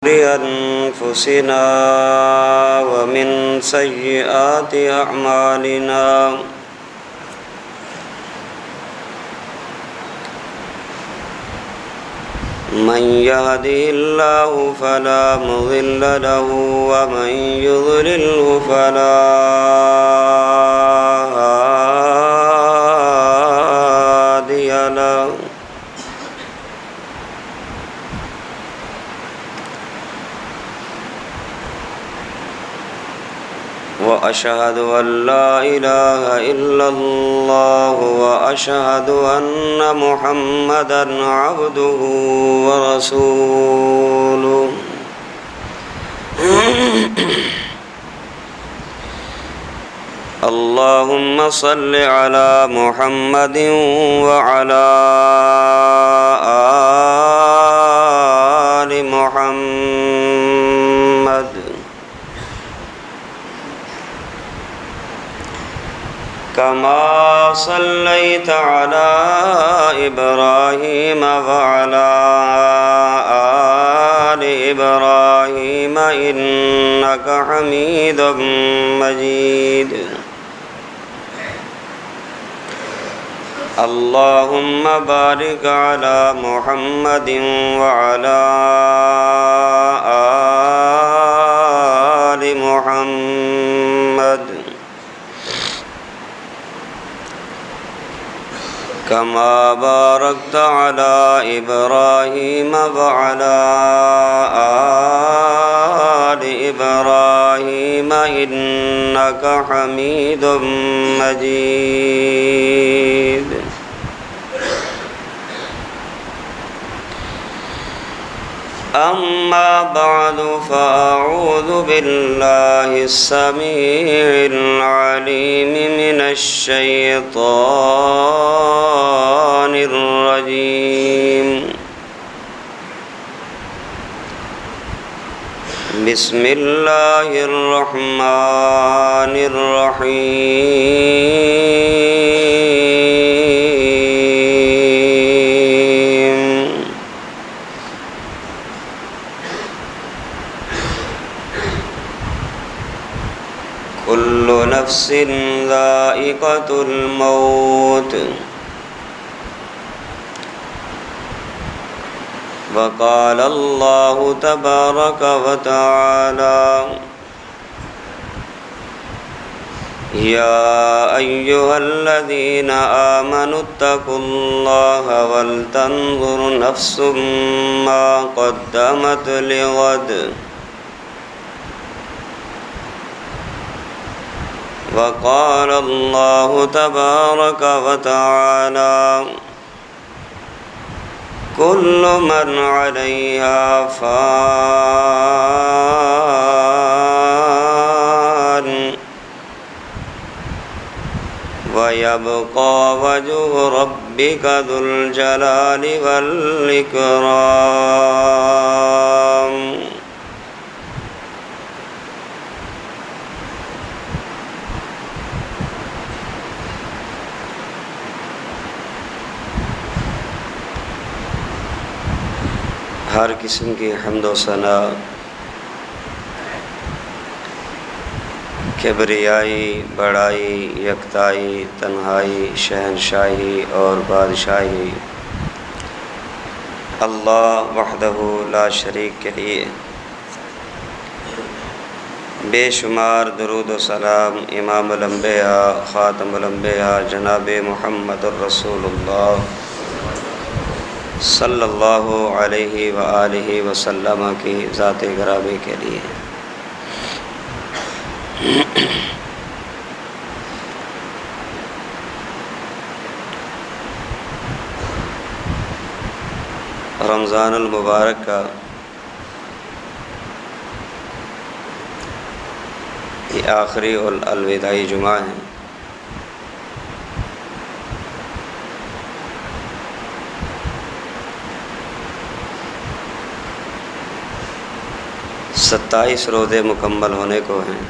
أنفسنا ومن سيئات أعمالنا من يهده الله فلا مضل له ومن يضلله فلا هادي له وأشهد أن لا إله إلا الله وأشهد أن محمدًا عبده ورسوله اللهم صل على محمد وعلى آل محمد كما صليت على إبراهيم وعلى آل إبراهيم إنك حميد مجيد اللهم بارك على محمد وعلى آل محمد كما باركت على إبراهيم وعلى آل إبراهيم إنك حميد مجيد أما بعد فأعوذ بالله السميع العليم من الشيطان الرجيم بسم الله الرحمن الرحيم كل نفس ذائقة الموت وقال الله تبارك وتعالى يا أيها الذين آمنوا اتقوا الله ولتنظر نفس ما قدمت لغد وقال الله تبارك وتعالى كل من عليها فان ويبقى وجه ربك ذو الجلال والإكرام ہر قسم کی حمد و ثنا کبریائی، بڑائی، یکتائی، تنہائی، شہنشاہی اور بادشاہی اللہ وحدہ لا شریک کے لیے۔ بے شمار درود و سلام امام الانبیاء خاتم الانبیاء جناب محمد الرسول اللہ صلی اللہ علیہ وآلہ وسلم کی ذات گرامی کے لیے۔ رمضان المبارک کا یہ آخری اور الوداعی جمعہ ہے۔ ستائیس روزے مکمل ہونے کو ہیں۔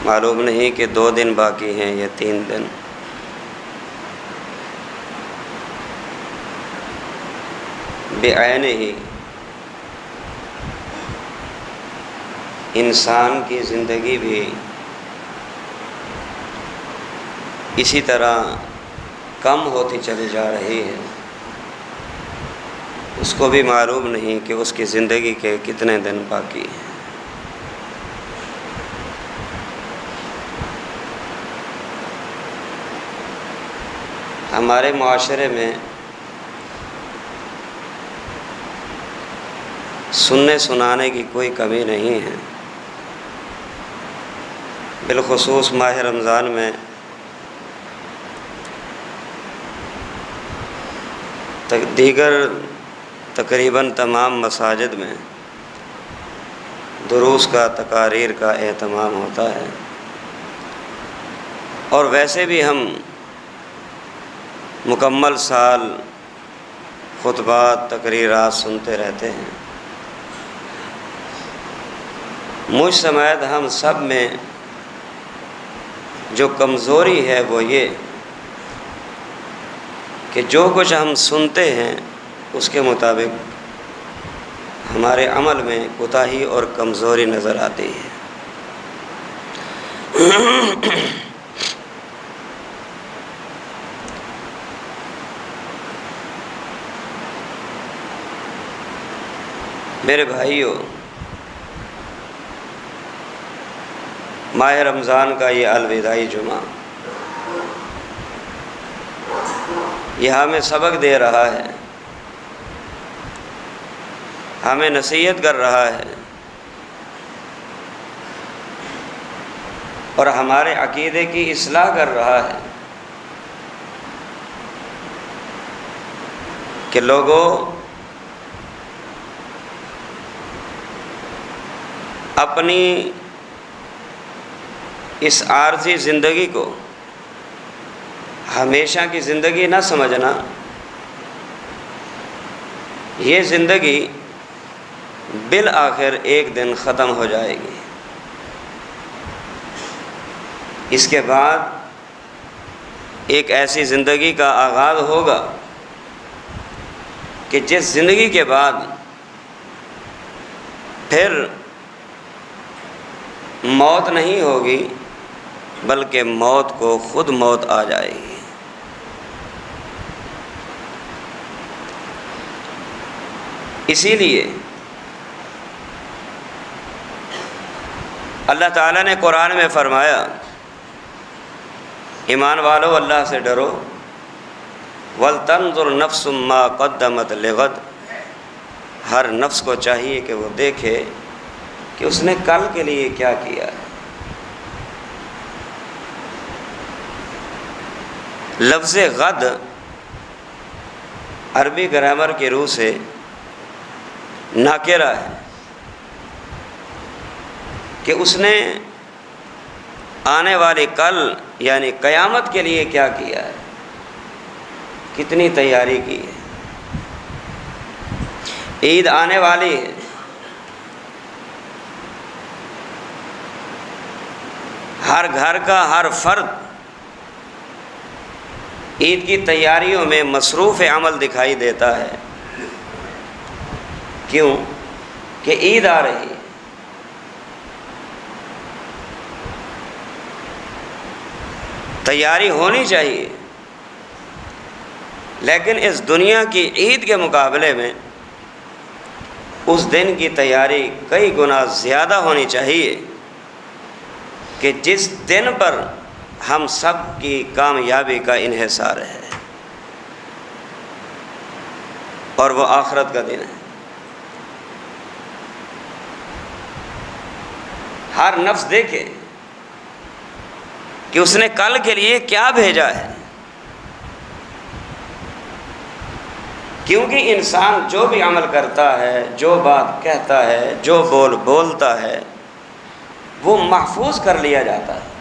معلوم نہیں کہ 2 دن باقی ہیں یا 3 دن۔ بعینہ، انسان کی زندگی بھی اسی طرح کم ہوتی چلی جا رہی ہے، اس کو بھی معلوم نہیں کہ اس کی زندگی کے کتنے دن باقی ہیں۔ ہمارے معاشرے میں سننے سنانے کی کوئی کمی نہیں ہے، بالخصوص ماہ رمضان میں دیگر تقریباً تمام مساجد میں دروس کا، تقاریر کا اہتمام ہوتا ہے، اور ویسے بھی ہم مکمل سال خطبات، تقریرات سنتے رہتے ہیں۔ مجھ سمیت ہم سب میں جو کمزوری ہے وہ یہ کہ جو کچھ ہم سنتے ہیں اس کے مطابق ہمارے عمل میں کوتاہی اور کمزوری نظر آتی ہے۔ میرے بھائیوں، ماہ رمضان کا یہ الوداعی جمعہ یہ ہمیں سبق دے رہا ہے، ہمیں نصیحت کر رہا ہے، اور ہمارے عقیدے کی اصلاح کر رہا ہے کہ لوگوں، اپنی اس عارضی زندگی کو ہمیشہ کی زندگی نہ سمجھنا۔ یہ زندگی بالآخر ایک دن ختم ہو جائے گی، اس کے بعد ایک ایسی زندگی کا آغاز ہوگا کہ جس زندگی کے بعد پھر موت نہیں ہوگی بلکہ موت کو خود موت آ جائے گی۔ اسی لیے اللہ تعالیٰ نے قرآن میں فرمایا، ایمان والو اللہ سے ڈرو، وَلْتَنْظُرْ نَفْسٌ مَّا قَدَّمَتْ لِغَدٍ، ہر نفس کو چاہیے کہ وہ دیکھے کہ اس نے کل کے لیے کیا کیا ہے۔ لفظ غد عربی گرامر کی روح سے ناکرہ ہے کہ اس نے آنے والے کل یعنی قیامت کے لیے کیا کیا ہے، کتنی تیاری کی ہے۔ عید آنے والی ہے، ہر گھر کا ہر فرد عید کی تیاریوں میں مصروف عمل دکھائی دیتا ہے۔ کیوں؟ کہ عید آ رہی ہے۔ تیاری ہونی چاہیے، لیکن اس دنیا کی عید کے مقابلے میں اس دن کی تیاری کئی گنا زیادہ ہونی چاہیے کہ جس دن پر ہم سب کی کامیابی کا انحصار ہے، اور وہ آخرت کا دن ہے۔ ہر نفس دیکھے کہ اس نے کل کے لیے کیا بھیجا ہے، کیونکہ انسان جو بھی عمل کرتا ہے، جو بات کہتا ہے، جو بول بولتا ہے، وہ محفوظ کر لیا جاتا ہے۔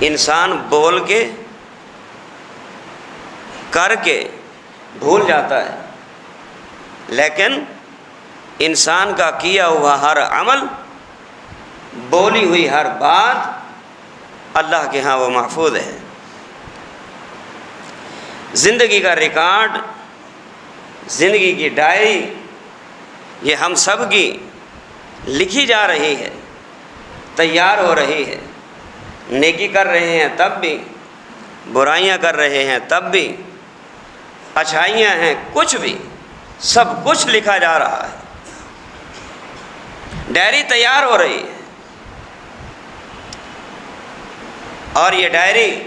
انسان بول کے، کر کے بھول جاتا ہے، لیکن انسان کا کیا ہوا ہر عمل، بولی ہوئی ہر بات اللہ کے ہاں وہ محفوظ ہے۔ زندگی کا ریکارڈ، زندگی کی ڈائری، یہ ہم سب کی لکھی جا رہی ہے، تیار ہو رہی ہے۔ نیکی کر رہے ہیں تب بھی، برائیاں کر رہے ہیں تب بھی، اچھائیاں ہیں کچھ بھی، سب کچھ لکھا جا رہا ہے، ڈائری تیار ہو رہی ہے۔ اور یہ ڈائری،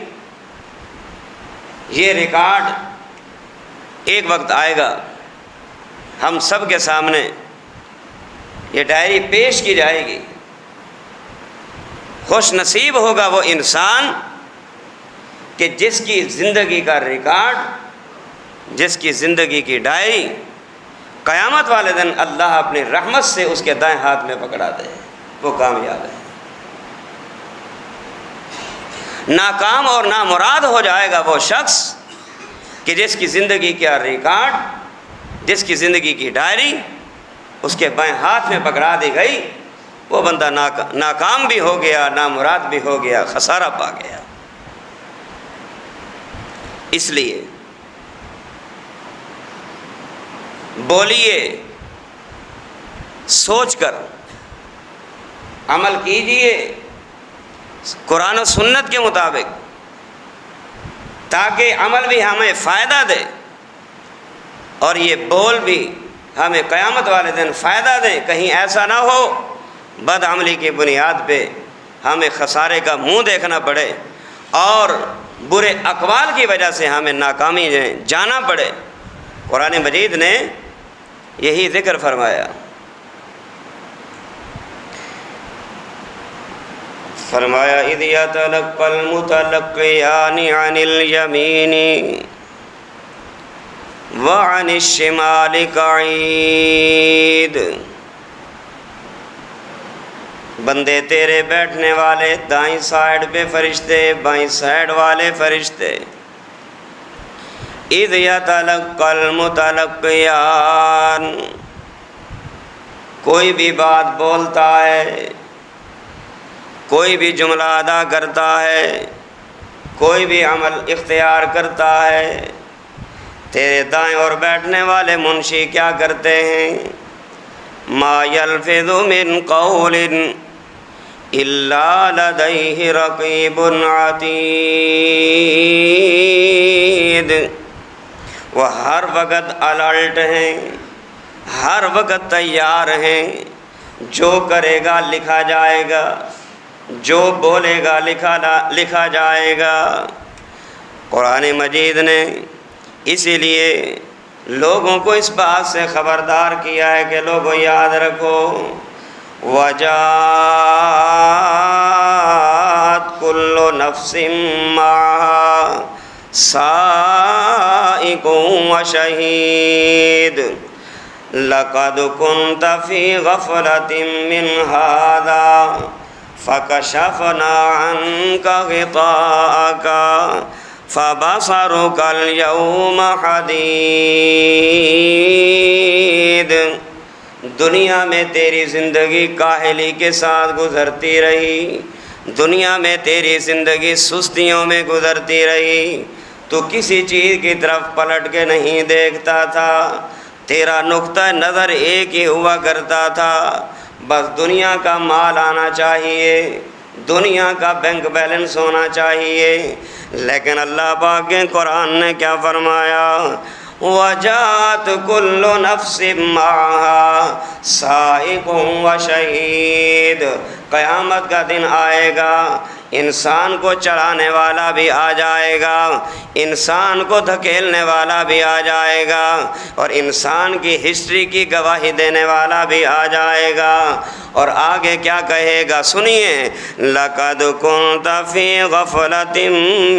یہ ریکارڈ ایک وقت آئے گا، ہم سب کے سامنے یہ ڈائری پیش کی جائے گی۔ خوش نصیب ہوگا وہ انسان کہ جس کی زندگی کا ریکارڈ، جس کی زندگی کی ڈائری قیامت والے دن اللہ اپنی رحمت سے اس کے دائیں ہاتھ میں پکڑا دے، وہ کامیاب ہے۔ ناکام اور نامراد ہو جائے گا وہ شخص کہ جس کی زندگی کا ریکارڈ، جس کی زندگی کی ڈائری اس کے بائیں ہاتھ میں پکڑا دی گئی، وہ بندہ ناکام بھی ہو گیا، نامراد بھی ہو گیا، خسارہ پا گیا۔ اس لیے بولیے، سوچ کر عمل کیجئے قرآن و سنت کے مطابق، تاکہ عمل بھی ہمیں فائدہ دے اور یہ بول بھی ہمیں قیامت والے دن فائدہ دے۔ کہیں ایسا نہ ہو بد عملی کی بنیاد پہ ہمیں خسارے کا منہ دیکھنا پڑے اور برے اقوال کی وجہ سے ہمیں ناکامی میں جانا پڑے۔ قرآن مجید نے یہی ذکر فرمایا، اِذْ يَتَلَقَّى الْمُتَلَقِّيَانِ عَنِ الْيَمِينِ وَعَنِ الشِّمَالِ قَعِيدٌ۔ بندے تیرے بیٹھنے والے دائیں سائیڈ پہ فرشتے، بائیں سائیڈ والے فرشتے۔ اِذْ يَتَلَقَّى الْمُتَلَقِّيَانِ، کوئی بھی بات بولتا ہے، کوئی بھی جملہ ادا کرتا ہے، کوئی بھی عمل اختیار کرتا ہے، تیرے دائیں اور بیٹھنے والے منشی کیا کرتے ہیں؟ ما یلفظ من قول الا لدیہ رقیب عتید، وہ ہر وقت الرٹ ہیں، ہر وقت تیار ہیں، جو کرے گا لکھا جائے گا، جو بولے گا لکھا جائے گا۔ قرآن مجید نے اسی لیے لوگوں کو اس بات سے خبردار کیا ہے کہ لوگوں یاد رکھو، وَجَاءَتْ كُلُّ نَفْسٍ مَّعَهَا سَائِقٌ وَشَهِيدٌ لَقَدْ كُنْتَ فِي غَفْلَةٍ مِّنْ هَذَا فَكَشَفْنَا عَنْكَ غِطَاءَكَ فَبَصَرُكَ الْيَوْمَ حَدِيدٌ۔ دنیا میں تیری زندگی کاہلی کے ساتھ گزرتی رہی، دنیا میں تیری زندگی سستیوں میں گزرتی رہی، تو کسی چیز کی طرف پلٹ کے نہیں دیکھتا تھا، تیرا نقطہ نظر ایک ہی ہوا کرتا تھا، بس دنیا کا مال آنا چاہیے، دنیا کا بینک بیلنس ہونا چاہیے۔ لیکن اللہ پاک کے قرآن نے کیا فرمایا؟ وَجَاءَتْ كُلُّ نَفْسٍ مَّعَهَا سَائِقٌ وَشَهِيدٌ، قیامت کا دن آئے گا، انسان کو چڑھانے والا بھی آ جائے گا، انسان کو دھکیلنے والا بھی آ جائے گا، اور انسان کی ہسٹری کی گواہی دینے والا بھی آ جائے گا۔ اور آگے کیا کہے گا سنیے، لَقَدْ كُنْتَ فِي غَفْلَةٍ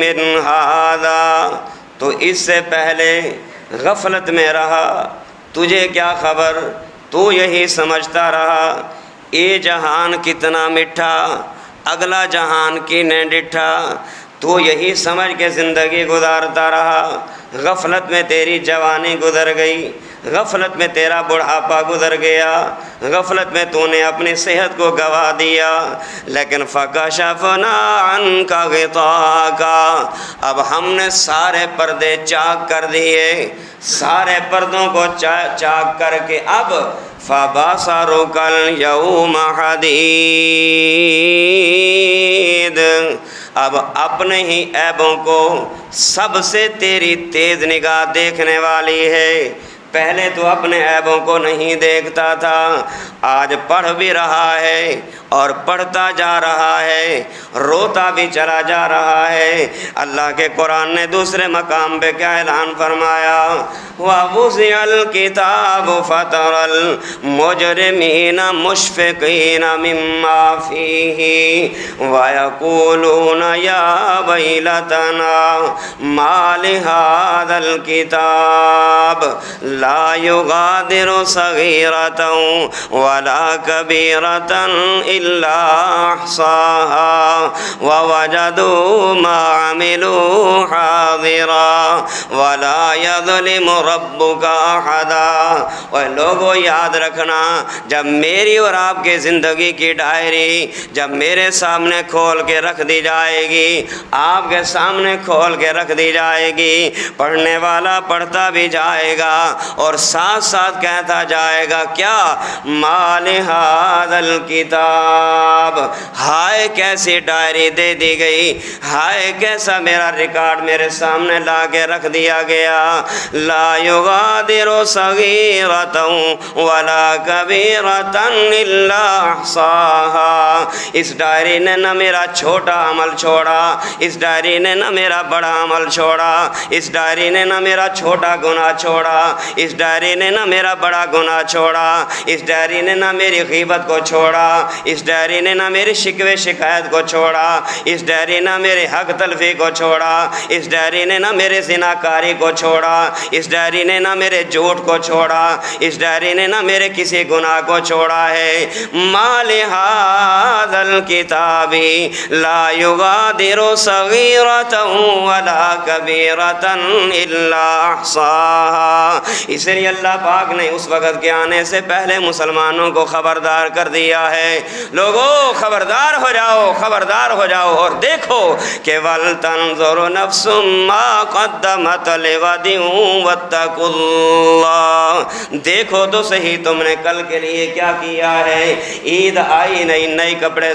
مِّنْ هَذَا، تو اس سے پہلے غفلت میں رہا، تجھے کیا خبر، تو یہی سمجھتا رہا یہ جہان کتنا میٹھا، اگلا جہان کی نے ڈٹھا، تو یہی سمجھ کے زندگی گزارتا رہا، غفلت میں تیری جوانی گزر گئی، غفلت میں تیرا بڑھاپا گزر گیا، غفلت میں تو نے اپنی صحت کو گوا دیا، لیکن فَكَشَفْنَا عَنْكَ غِطَاءَكَ، اب ہم نے سارے پردے چاک کر دیے، سارے پردوں کو چاک کر کے اب فَبَصَرُكَ الْيَوْمَ حَدِيدٌ، اب اپنے ہی عیبوں کو سب سے تیری تیز نگاہ دیکھنے والی ہے۔ پہلے تو اپنے عیبوں کو نہیں دیکھتا تھا، آج پڑھ بھی رہا ہے اور پڑھتا جا رہا ہے، روتا بھی چلا جا رہا ہے۔ اللہ کے قرآن نے دوسرے مقام پہ کیا اعلان فرمایا؟ وَوُضِعَ الْكِتَابُ فَتَرَى الْمُجْرِمِينَ مُشْفِقِينَ مِمَّا فِيهِ وَيَقُولُونَ يَا وَيْلَتَنَا مَا لِهَذَا الْكِتَابِ لَا يُغَادِرُ صَغِيرَةً وَلَا كَبِيرَةً إِلَّا أَحْصَاهَا وَوَجَدُوا مَا عَمِلُوا حَاضِرًا وَلَا يَظْلِمُ رَبُّكَ أَحَدًا۔ اور لوگوں یاد رکھنا، جب میری اور آپ کی زندگی کی ڈائری جب میرے سامنے کھول کے رکھ دی جائے گی، آپ کے سامنے کھول کے رکھ دی جائے گی، پڑھنے والا پڑھتا بھی جائے گا اور ساتھ ساتھ کہتا جائے گا کیا؟ مَا لِهَذَا الْكِتَابِ، ہائے کیسی ڈائری دے دی گئی، ہائے کیسا میرا ریکارڈ میرے سامنے لا کے رکھ دیا گیا، لا يغادر صغيرة ولا كبيرة إلا أحصاها۔ اس ڈائری نے نہ میرا چھوٹا عمل چھوڑا، اس ڈائری نے نہ میرا بڑا عمل چھوڑا، اس ڈائری نے نہ میرا چھوٹا گناہ چھوڑا، اس ڈائری نے نہ میرا بڑا گناہ چھوڑا، اس ڈائری نے نہ میری غیبت کو چھوڑا، اس ڈائری نے نہ میری شکوے شکایت کو چھوڑا، اس ڈائری نے میرے حق تلفی کو چھوڑا، اس ڈائری نے نہ میرے زناکاری کو چھوڑا، اس ڈائری نے نہ میرے جھوٹ کو چھوڑا، اس ڈائری نے نہ میرے کسی گناہ کو چھوڑا ہے۔ مَا لِهَذَا الْكِتَابِ لَا يُغَادِرُ صَغِيرَةً وَلَا كَبِيرَةً إِلَّا أَحْصَاهَا۔ اس لیے اللہ پاک نے اس وقت کے آنے سے پہلے مسلمانوں کو خبردار کر دیا ہے، لوگو خبردار ہو جاؤ، خبردار ہو جاؤ اور دیکھو کہ وَلْتَنظُرْ نَفْسٌ مَّا قَدَّمَتْ لِغَدٍ وَاتَّقُوا اللَّهَ، دیکھو تو صحیح تم نے کل کے لیے کیا کیا ہے۔ عید آئی نہیں، نئے کپڑے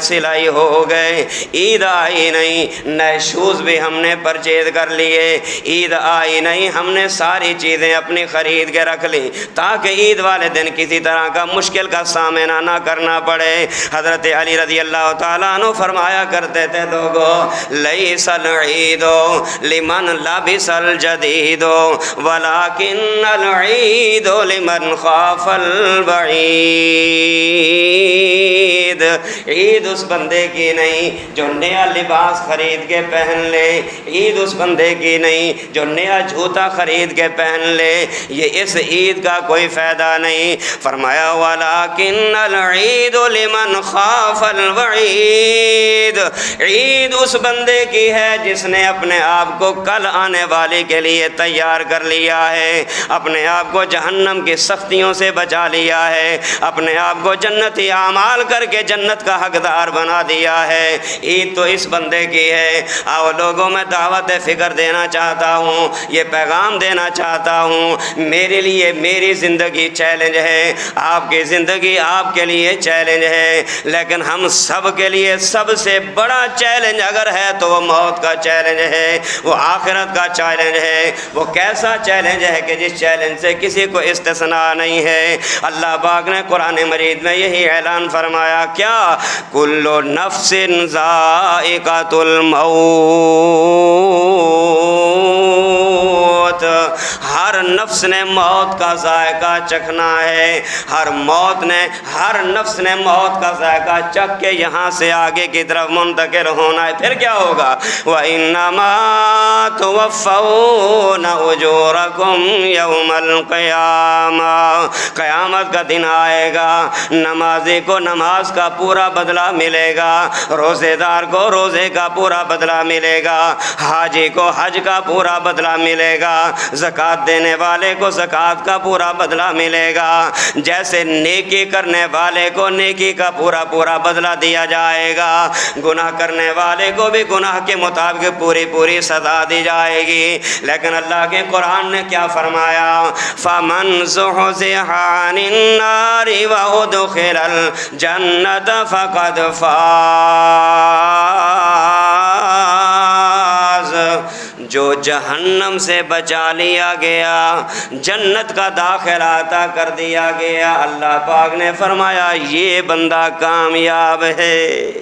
سلائی ہو گئے، عید آئی نہیں، نئے شوز بھی ہم نے پرچیز کر لیے، عید آئی نہیں، ہم نے ساری چیزیں اپنی خرید کے رکھ لی تاکہ عید والے دن کسی طرح کا مشکل کا سامنا نہ کرنا پڑے۔ حضرت علی رضی اللہ تعالیٰ عنہ فرمایا کرتے تھے، لوگوں لیس العید لمن لبس الجدید ولکن العید لمن خاف الوعید، عید اس بندے کی نہیں جو نیا لباس خرید کے پہن لے، عید اس بندے کی نہیں جو نیا جوتا خرید کے پہن لے، یہ اس عید کا کوئی فائدہ نہیں۔ فرمایا وَلَكِنَّ الْعِيدُ لِمَنْ خَافَ الْوَعِيدِ، عید اس بندے کی ہے جس نے اپنے آپ کو کل آنے والے کے لیے تیار کر لیا ہے، اپنے آپ کو جہنم کی سختیوں سے بچا لیا ہے، اپنے آپ کو جنتی اعمال کر کے جنت کا حقدار بنا دیا ہے۔ عید تو اس بندے کی ہے۔ آؤ لوگوں میں دعوت فکر دینا چاہتا ہوں، یہ پیغام دینا چاہتا ہوں، میرے لیے میری زندگی چیلنج ہے، آپ کی زندگی آپ کے لیے چیلنج ہے، لیکن ہم سب کے لیے سب سے بڑا چیلنج اگر ہے تو وہ موت کا چیلنج ہے، وہ آخرت کا چیلنج ہے۔ وہ کیسا چیلنج ہے کہ جس چیلنج سے کسی کو استثناء نہیں ہے۔ اللہ پاک نے قرآن مجید میں یہی اعلان فرمایا، کیا؟ کل نفس ذائقۃ الموت، ہر نفس نے موت کا ذائقہ چکھنا ہے، ہر نفس نے موت کا ذائقہ چکھ کے یہاں سے آگے کی طرف منتقل ہونا ہے۔ پھر کیا ہوگا؟ وَإِنَّمَا تُوَفَّوْنَ أُجُورَكُمْ يَوْمَ الْقِيَامَةِ، قیامت کا دن آئے گا، نمازی کو نماز کا پورا بدلہ ملے گا، روزے دار کو روزے کا پورا بدلہ ملے گا، حاجی کو حج کا پورا بدلہ ملے گا، زکوٰۃ دینے دینے والے کو زکوٰۃ کا پورا بدلہ ملے گا، جیسے نیکی کرنے والے کو نیکی کا پورا پورا بدلہ دیا جائے گا، گناہ کرنے والے کو بھی گناہ کے مطابق پوری پوری سزا دی جائے گی۔ لیکن اللہ کے قرآن نے کیا فرمایا؟ فَمَنْ زُحْزِحَ عَنِ النَّارِ وَأُدْخِلَ الْجَنَّةَ فَقَدْ فَازَ۔ جو جہنم سے بچا لیا گیا، جنت کا داخلہ عطا کر دیا گیا، اللہ پاک نے فرمایا یہ بندہ کامیاب ہے۔